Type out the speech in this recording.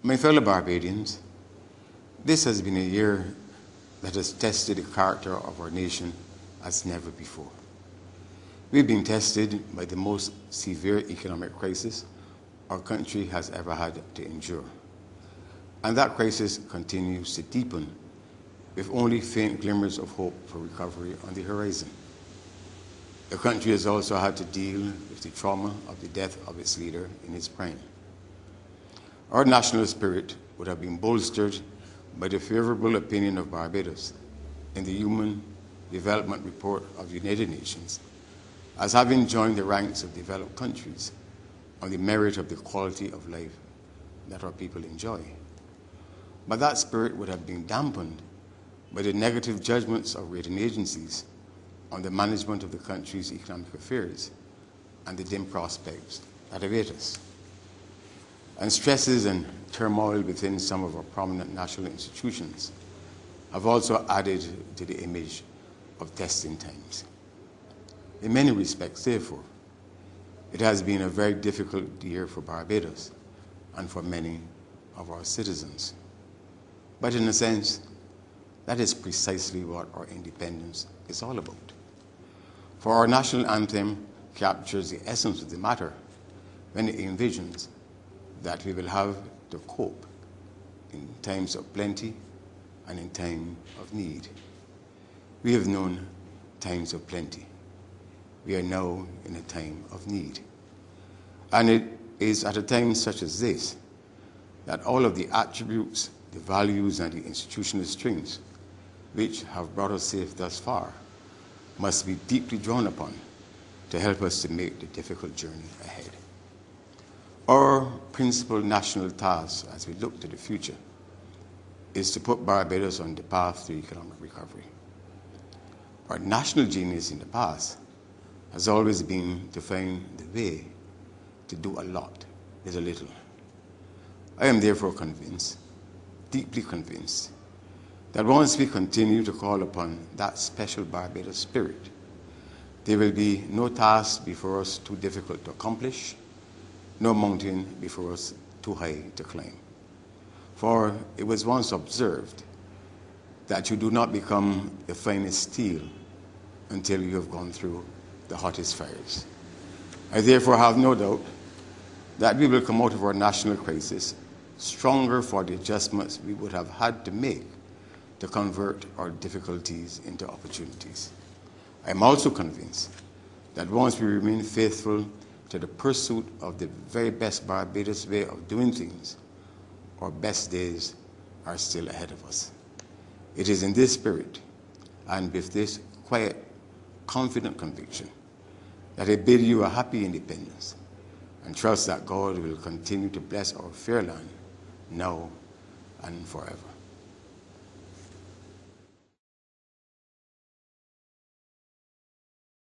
My fellow Barbadians, this has been a year that has tested the character of our nation as never before. We've been tested by the most severe economic crisis our country has ever had to endure. And that crisis continues to deepen with only faint glimmers of hope for recovery on the horizon. The country has also had to deal with the trauma of the death of its leader in his prime. Our national spirit would have been bolstered by the favorable opinion of Barbados in the Human Development Report of the United Nations as having joined the ranks of developed countries on the merit of the quality of life that our people enjoy. But that spirit would have been dampened by the negative judgments of rating agencies on the management of the country's economic affairs and the dim prospects that await us. And stresses and turmoil within some of our prominent national institutions have also added to the image of testing times. In many respects, therefore, it has been a very difficult year for Barbados and for many of our citizens. But in a sense, that is precisely what our independence is all about. For our national anthem captures the essence of the matter when it envisions that we will have to cope in times of plenty and in time of need. We have known times of plenty. We are now in a time of need. And it is at a time such as this that all of the attributes, the values, and the institutional strengths which have brought us safe thus far must be deeply drawn upon to help us to make the difficult journey ahead. Our principal national task as we look to the future is to put Barbados on the path to economic recovery. Our national genius in the past has always been to find the way to do a lot with a little. I am therefore convinced, deeply convinced, that once we continue to call upon that special Barbados spirit, there will be no task before us too difficult to accomplish, no mountain before us too high to climb. For it was once observed that you do not become the finest steel until you have gone through the hottest fires. I therefore have no doubt that we will come out of our national crisis stronger for the adjustments we would have had to make to convert our difficulties into opportunities. I am also convinced that once we remain faithful to the pursuit of the very best Barbados way of doing things, our best days are still ahead of us. It is in this spirit and with this quiet, confident conviction that I bid you a happy independence and trust that God will continue to bless our fair land now and forever.